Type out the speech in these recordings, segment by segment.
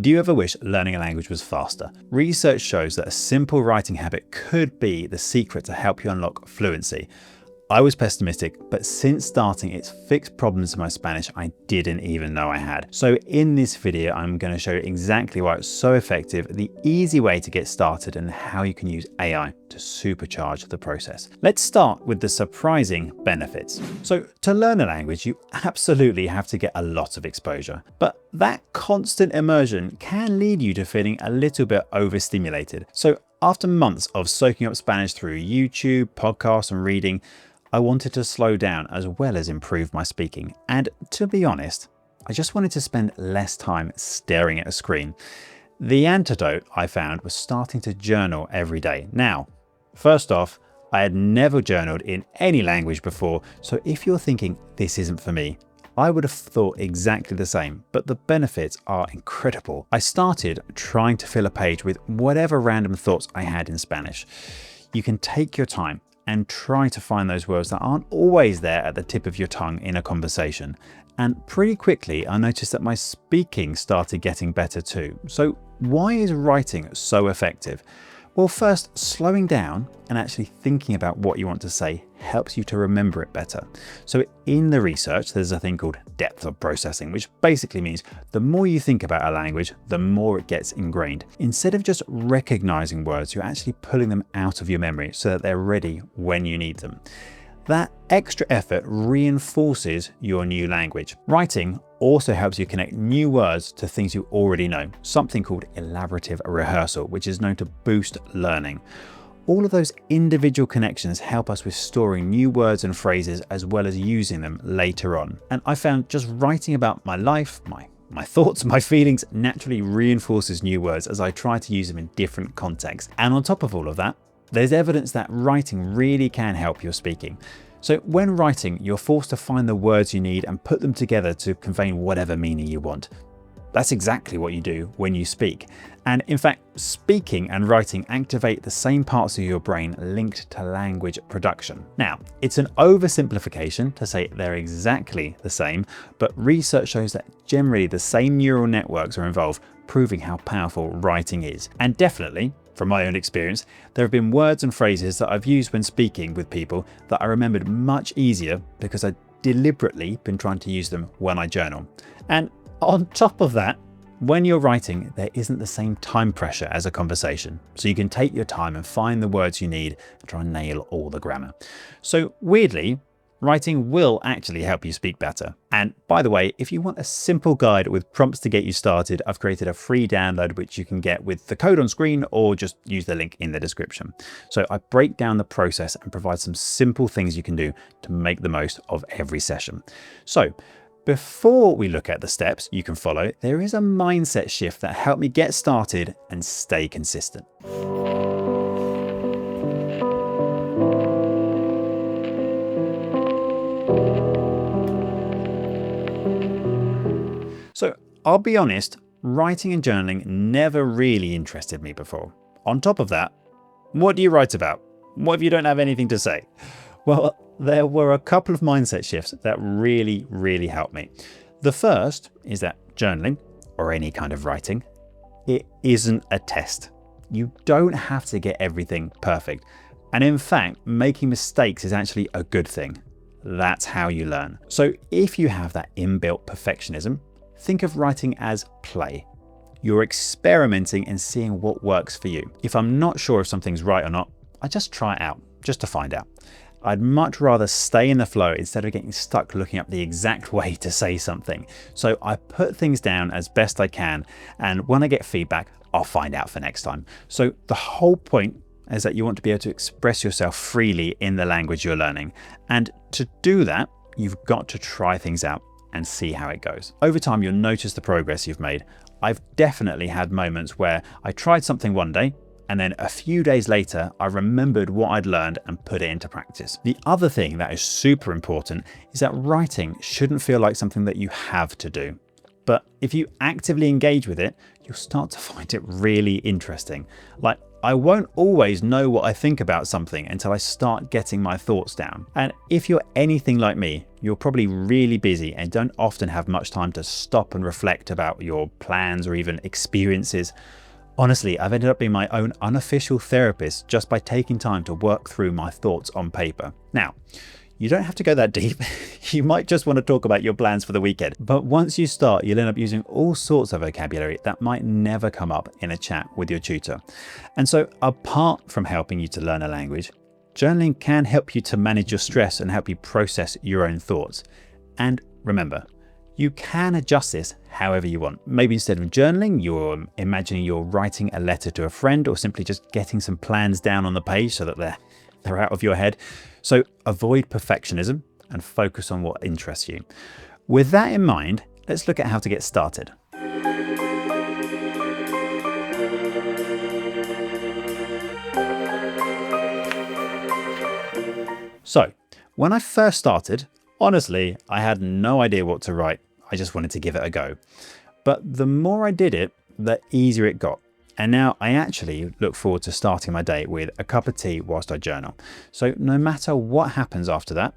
Do you ever wish learning a language was faster? Research shows that a simple writing habit could be the secret to help you unlock fluency. I was pessimistic, but since starting, it's fixed problems in my Spanish I didn't even know I had. So in this video, I'm going to show you exactly why it's so effective, the easy way to get started, and how you can use AI to supercharge the process. Let's start with the surprising benefits. So to learn a language, you absolutely have to get a lot of exposure, but that constant immersion can lead you to feeling a little bit overstimulated. So after months of soaking up Spanish through YouTube, podcasts, and reading, I wanted to slow down as well as improve my speaking. And to be honest, I just wanted to spend less time staring at a screen. The antidote I found was starting to journal every day. Now, first off, I had never journaled in any language before, so if you're thinking this isn't for me, I would have thought exactly the same, but the benefits are incredible. I started trying to fill a page with whatever random thoughts I had in Spanish. You can take your time and try to find those words that aren't always there at the tip of your tongue in a conversation. And pretty quickly, I noticed that my speaking started getting better too. So why is writing so effective? Well, first, slowing down and actually thinking about what you want to say helps you to remember it better. So in the research, there's a thing called depth of processing, which basically means the more you think about a language, the more it gets ingrained. Instead of just recognizing words, you're actually pulling them out of your memory so that they're ready when you need them. That extra effort reinforces your new language. Writing also helps you connect new words to things you already know, something called elaborative rehearsal, which is known to boost learning. All of those individual connections help us with storing new words and phrases as well as using them later on. And I found just writing about my life, my thoughts, my feelings naturally reinforces new words as I try to use them in different contexts. And on top of all of that, there's evidence that writing really can help your speaking. So when writing, you're forced to find the words you need and put them together to convey whatever meaning you want. That's exactly what you do when you speak. And in fact, speaking and writing activate the same parts of your brain linked to language production. Now, it's an oversimplification to say they're exactly the same, but research shows that generally the same neural networks are involved, proving how powerful writing is. And definitely, from my own experience, there have been words and phrases that I've used when speaking with people that I remembered much easier because I'd deliberately been trying to use them when I journal. And on top of that, when you're writing, there isn't the same time pressure as a conversation. So you can take your time and find the words you need and try and nail all the grammar. So weirdly, writing will actually help you speak better. And by the way, if you want a simple guide with prompts to get you started, I've created a free download which you can get with the code on screen or just use the link in the description. So I break down the process and provide some simple things you can do to make the most of every session. So before we look at the steps you can follow, there is a mindset shift that helped me get started and stay consistent. So I'll be honest, writing and journaling never really interested me before. On top of that, what do you write about? What if you don't have anything to say? Well, there were a couple of mindset shifts that really helped me. The first is that journaling, or any kind of writing, it isn't a test. You don't have to get everything perfect. And in fact, making mistakes is actually a good thing. That's how you learn. So if you have that inbuilt perfectionism, think of writing as play. You're experimenting and seeing what works for you. If I'm not sure if something's right or not, I just try it out, just to find out. I'd much rather stay in the flow instead of getting stuck looking up the exact way to say something. So I put things down as best I can, and when I get feedback, I'll find out for next time. So the whole point is that you want to be able to express yourself freely in the language you're learning. And to do that, you've got to try things out and see how it goes. Over time, you'll notice the progress you've made. I've definitely had moments where I tried something one day, and then a few days later, I remembered what I'd learned and put it into practice. The other thing that is super important is that writing shouldn't feel like something that you have to do. But if you actively engage with it, you'll start to find it really interesting. Like I won't always know what I think about something until I start getting my thoughts down. And if you're anything like me, you're probably really busy and don't often have much time to stop and reflect about your plans or even experiences. Honestly, I've ended up being my own unofficial therapist just by taking time to work through my thoughts on paper. Now, you don't have to go that deep. You might just want to talk about your plans for the weekend. But once you start, you'll end up using all sorts of vocabulary that might never come up in a chat with your tutor. And so apart from helping you to learn a language, journaling can help you to manage your stress and help you process your own thoughts. And remember, you can adjust this however you want. Maybe instead of journaling, you're imagining you're writing a letter to a friend, or simply just getting some plans down on the page so that they're out of your head. So avoid perfectionism and focus on what interests you. With that in mind, let's look at how to get started. So, when I first started, honestly, I had no idea what to write. I just wanted to give it a go. But the more I did it, the easier it got. And now I actually look forward to starting my day with a cup of tea whilst I journal. So no matter what happens after that,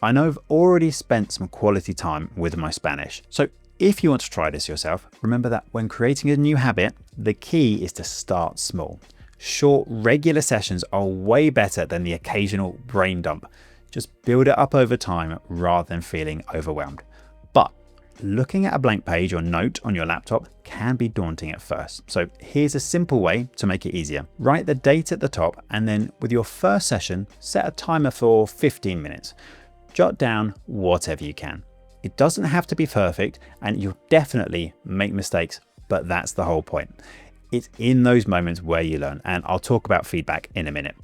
I know I've already spent some quality time with my Spanish. So if you want to try this yourself, remember that when creating a new habit, the key is to start small. Short, regular sessions are way better than the occasional brain dump. Just build it up over time rather than feeling overwhelmed. But looking at a blank page or note on your laptop can be daunting at first. So here's a simple way to make it easier. Write the date at the top, and then with your first session, set a timer for 15 minutes. Jot down whatever you can. It doesn't have to be perfect, and you'll definitely make mistakes, but that's the whole point. It's in those moments where you learn, and I'll talk about feedback in a minute.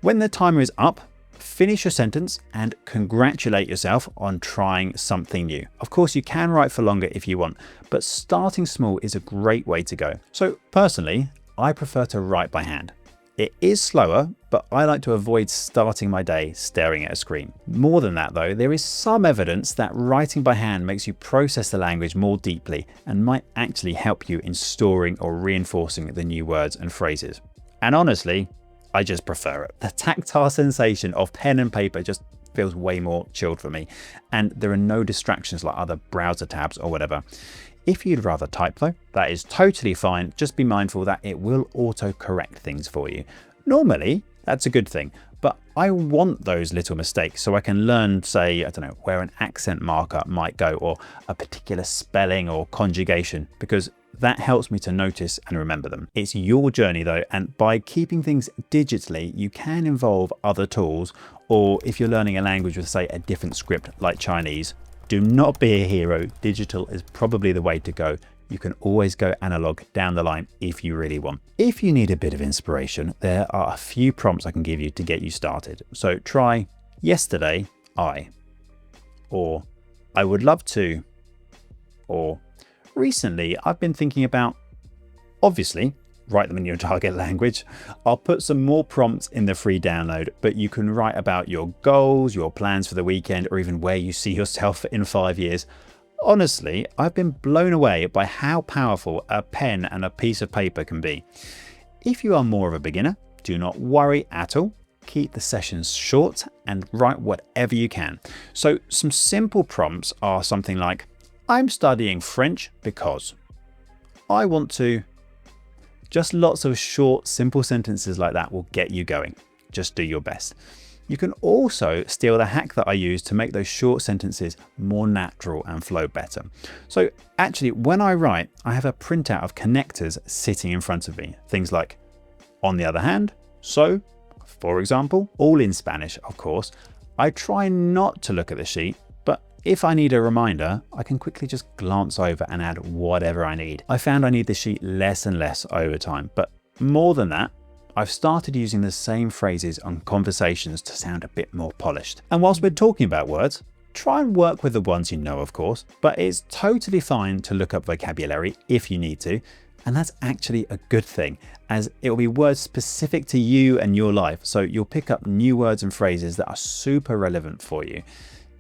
When the timer is up, finish your sentence and congratulate yourself on trying something new. Of course, you can write for longer if you want, but starting small is a great way to go. So personally, I prefer to write by hand. It is slower, but I like to avoid starting my day staring at a screen. More than that though, there is some evidence that writing by hand makes you process the language more deeply and might actually help you in storing or reinforcing the new words and phrases. And honestly, I just prefer it. The tactile sensation of pen and paper just feels way more chilled for me, and there are no distractions like other browser tabs or whatever. If you'd rather type though, that is totally fine. Just be mindful that it will auto-correct things for you. Normally, that's a good thing, but I want those little mistakes so I can learn, say, I don't know, where an accent marker might go or a particular spelling or conjugation, because that helps me to notice and remember them. It's your journey though, and by keeping things digitally, you can involve other tools, or if you're learning a language with, say, a different script like Chinese, do not be a hero. Digital is probably the way to go. You can always go analog down the line if you really want. If you need a bit of inspiration, there are a few prompts I can give you to get you started. So try yesterday, or I would love to, or recently I've been thinking about. Obviously, write them in your target language. I'll put some more prompts in the free download, but you can write about your goals, your plans for the weekend, or even where you see yourself in 5 years. Honestly, I've been blown away by how powerful a pen and a piece of paper can be. If you are more of a beginner, do not worry at all. Keep the sessions short and write whatever you can. So some simple prompts are something like, I'm studying French because I want to. Just lots of short, simple sentences like that will get you going. Just do your best. You can also steal the hack that I use to make those short sentences more natural and flow better. So actually, when I write, I have a printout of connectors sitting in front of me. Things like, on the other hand, so, for example, all in Spanish, of course. I try not to look at the sheet, but if I need a reminder, I can quickly just glance over and add whatever I need. I found I need the sheet less and less over time, but more than that, I've started using the same phrases on conversations to sound a bit more polished. And whilst we're talking about words, try and work with the ones you know, of course, but it's totally fine to look up vocabulary if you need to. And that's actually a good thing, as it will be words specific to you and your life. So you'll pick up new words and phrases that are super relevant for you.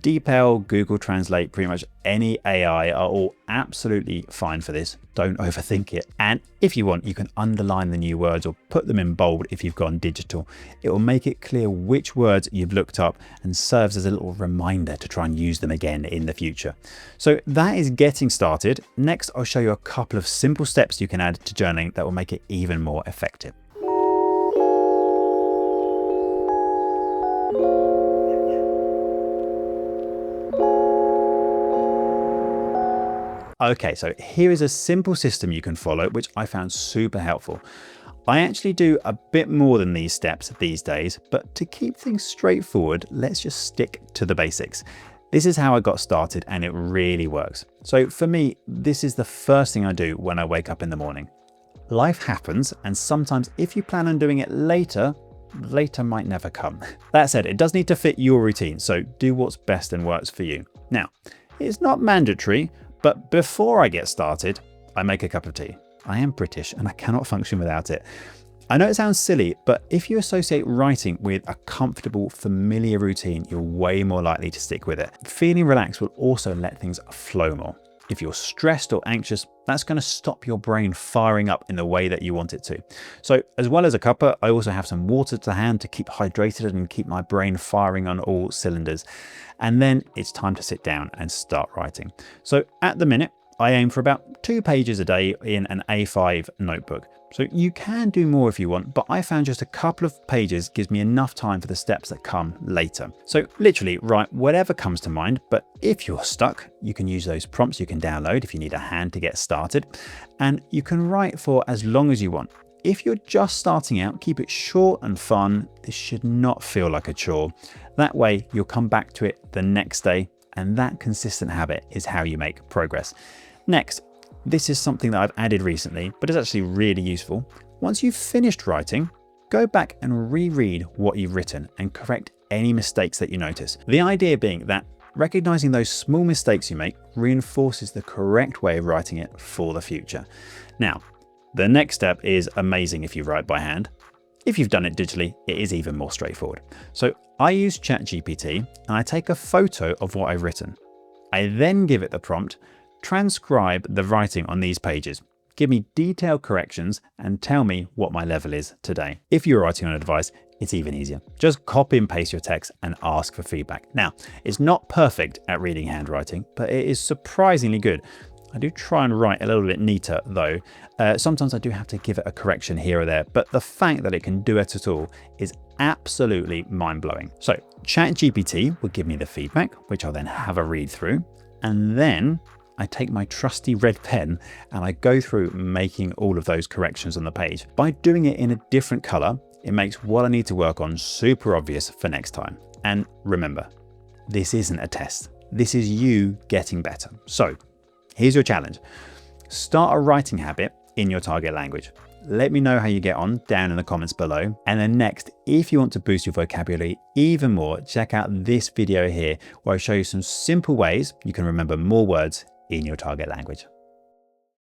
DeepL, Google Translate, pretty much any AI are all absolutely fine for this. Don't overthink it. And if you want, you can underline the new words or put them in bold if you've gone digital. It will make it clear which words you've looked up and serves as a little reminder to try and use them again in the future. So that is getting started. Next, I'll show you a couple of simple steps you can add to journaling that will make it even more effective. Okay, so here is a simple system you can follow, which I found super helpful. I actually do a bit more than these steps these days, but to keep things straightforward, let's just stick to the basics. This is how I got started and it really works. So for me, this is the first thing I do when I wake up in the morning. Life happens, and sometimes if you plan on doing it later might never come. That said, it does need to fit your routine, so do what's best and works for you. Now, it's not mandatory, but before I get started, I make a cup of tea. I am British and I cannot function without it. I know it sounds silly, but if you associate writing with a comfortable, familiar routine, you're way more likely to stick with it. Feeling relaxed will also let things flow more. If you're stressed or anxious, that's going to stop your brain firing up in the way that you want it to. So as well as a cuppa, I also have some water to hand to keep hydrated and keep my brain firing on all cylinders. And then it's time to sit down and start writing. So at the minute, I aim for about 2 pages a day in an A5 notebook. So you can do more if you want, but I found just a couple of pages gives me enough time for the steps that come later. So literally write whatever comes to mind, but if you're stuck, you can use those prompts you can download if you need a hand to get started, and you can write for as long as you want. If you're just starting out, keep it short and fun. This should not feel like a chore. That way you'll come back to it the next day, and that consistent habit is how you make progress. Next, this is something that I've added recently, but it's actually really useful. Once you've finished writing, go back and reread what you've written and correct any mistakes that you notice. The idea being that recognizing those small mistakes you make reinforces the correct way of writing it for the future. Now, the next step is amazing if you write by hand. If you've done it digitally, it is even more straightforward. So I use ChatGPT and I take a photo of what I've written. I then give it the prompt, transcribe the writing on these pages, give me detailed corrections, and tell me what my level is today. If you're writing on a device, it's even easier. Just copy and paste your text and ask for feedback. Now, it's not perfect at reading handwriting, but it is surprisingly good. I do try and write a little bit neater though. Sometimes I do have to give it a correction here or there, but the fact that it can do it at all is absolutely mind-blowing. So ChatGPT will give me the feedback, which I'll then have a read through, and then I take my trusty red pen and I go through making all of those corrections on the page. By doing it in a different color, it makes what I need to work on super obvious for next time. And remember, this isn't a test. This is you getting better. So here's your challenge. Start a writing habit in your target language. Let me know how you get on down in the comments below. And then next, if you want to boost your vocabulary even more, check out this video here where I show you some simple ways you can remember more words in your target language.